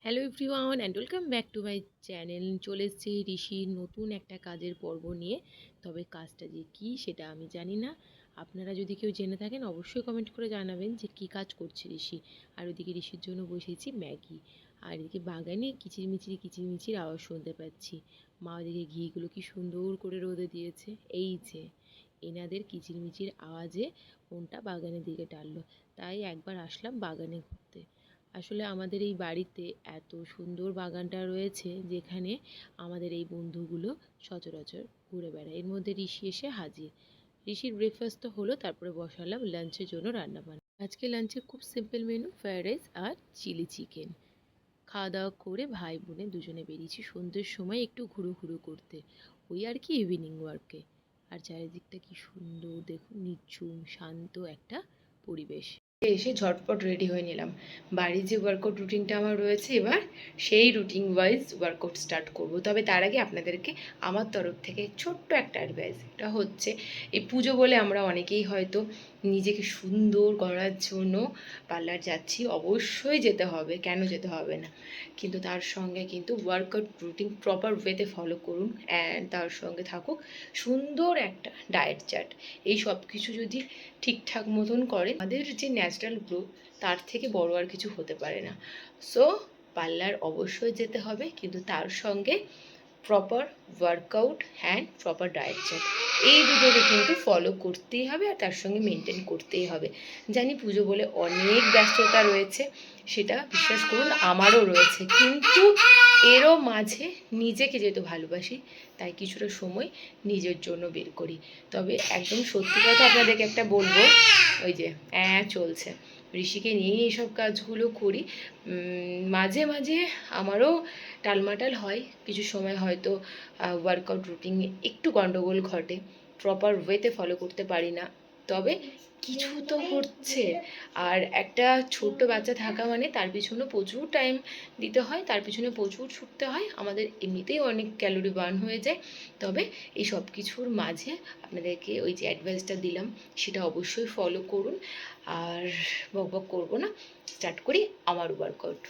Hello everyone and welcome back to my channel. চলে এসেছি ঋষির নতুন একটা কাজের পর্ব নিয়ে। তবে কাজটা যে কী সেটা আমি জানি না। আপনারা যদি কেউ জেনে থাকেন অবশ্যই কমেন্ট করে জানাবেন যে কী কাজ করছে ঋষি। আর ওদিকে ঋষির জন্য বসেছি ম্যাগি। আর এদিকে বাগানে কিচিরমিচির আওয়াজ শুনতে পাচ্ছি। মা ওদিকে ঘিগুলো কি সুন্দর করে রোদে দিয়েছে। এই যে এনাদের কিচিরমিচির আওয়াজে মনটা বাগানের দিকে টানলো। তাই একবার আসলাম বাগানে ঘুরতে। আসলে আমাদের এই বাড়িতে এত সুন্দর বাগানটা রয়েছে যেখানে আমাদের এই বন্ধুগুলো সচরাচর ঘুরে বেড়ায়। এর মধ্যে ঋষি এসে হাজির। ঋষির ব্রেকফাস্ট তো হলো, তারপরে বসালাম লাঞ্চের জন্য রান্নাবান্না। আজকে লাঞ্চে খুব সিম্পল মেনু, ফ্রায়েড রাইস আর চিলি চিকেন। খাওয়া দাওয়া করে ভাই বোনে দুজনে বেরিয়েছি সন্ধ্যের সময় একটু ঘুরু করতে। ওই আর কি ইভিনিং ওয়ার্কে। আর চারিদিকটা কি সুন্দর দেখুন, নিঝুম শান্ত একটা পরিবেশ। এসে ঝটপট রেডি হয়ে নিলাম। বাড়ির যে ওয়ার্কআউট রুটিনটা আমার রয়েছে, এবার সেই রুটিন ওয়াইজ ওয়ার্কআউট স্টার্ট করব। তবে তার আগে আপনাদেরকে আমার তরফ থেকে ছোট্ট একটা অ্যাডভাইস। এটা হচ্ছে, এই পুজো বলে আমরা অনেকেই হয়তো নিজেকে সুন্দর করার জন্য পার্লার যাচ্ছি। অবশ্যই যেতে হবে, কেন যেতে হবে না, কিন্তু তার সঙ্গে কিন্তু ওয়ার্কআউট রুটিন প্রপার ওয়েতে ফলো করুন। অ্যান্ড তার সঙ্গে থাকুক সুন্দর একটা ডায়েট চার্ট। এই সব কিছু যদি ঠিকঠাক মতন করেন, আমাদের যে ন্যাচারাল গ্লো তার থেকে বড় আর কিছু হতে পারে না। সো পার্লার অবশ্যই যেতে হবে, কিন্তু তার সঙ্গে proper workout and proper diet chart, এই দুটোকে কিন্তু ফলো করতেই হবে আর তার সঙ্গে মেনটেন করতেই হবে। জানি পুজো বলে অনেক ব্যস্ততা রয়েছে, সেটা বিশ্বাস করুন আমারও রয়েছে, কিন্তু এরও মাঝে নিজেকে যেহেতু ভালোবাসি তাই কিছুটা সময় নিজের জন্য বের করি। তবে একদম সত্যি কথা আপনাদেরকে একটা বলবো, ওই যে চলছে, ঋষিকে নিয়ে এইসব কাজগুলো করি। মাঝে মাঝে আমারও টালমাটাল হয়, কিছু সময় হয়তো ওয়ার্কআউট রুটিনে একটু গণ্ডগোল ঘটে, প্রপার ওয়েতে ফলো করতে পারি না। তবে কিছু তো হচ্ছে। আর একটা ছোট্ট বাচ্চা থাকা মানে তার পিছনে প্রচুর টাইম দিতে হয়, তার পিছনে প্রচুর ছুটতে হয়, আমাদের এমনিতেই অনেক ক্যালোরি বার্ন হয়ে যায়। তবে এই সব কিছুর মাঝে আপনাদেরকে ওই যে অ্যাডভাইসটা দিলাম সেটা অবশ্যই ফলো করুন। আর বকবক করবো না, স্টার্ট করি আমার ওয়ার্কআউট।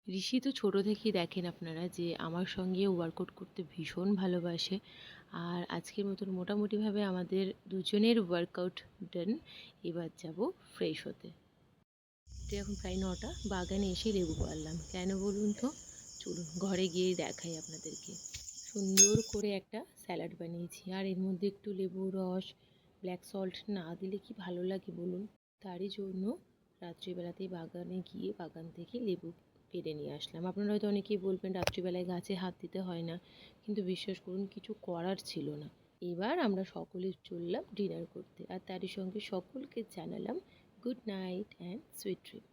ঋষি তো ছোটো থেকেই দেখেন আপনারা যে আমার সঙ্গে ওয়ার্কআউট করতে ভীষণ ভালোবাসে। আর আজকের মতন মোটামুটিভাবে আমাদের দুজনের ওয়ার্কআউট ডান। এবার যাব ফ্রেশ হতে। তো এখন প্রায় 9টা, বাগানে এসে লেবু পারলাম। কেন বলুন তো, চলুন ঘরে গিয়ে দেখাই আপনাদেরকে। সুন্দর করে একটা স্যালাড বানিয়েছি, আর এর মধ্যে একটু লেবুর রস, ব্ল্যাক সল্ট না দিলে কি ভালো লাগে বলুন। তারই জন্য রাত্রিবেলাতেই বাগানে গিয়ে বাগান থেকে লেবু পেড়ে নিয়ে আসলাম। আপনারা হয়তো অনেকেই বলবেন রাত্রিবেলায় গাছে হাত দিতে হয় না, কিন্তু বিশ্বাস করুন কিছু করার ছিল না। এবার আমরা সকলে চললাম ডিনার করতে, আর তারই সঙ্গে সকলকে জানালাম good night and sweet dream.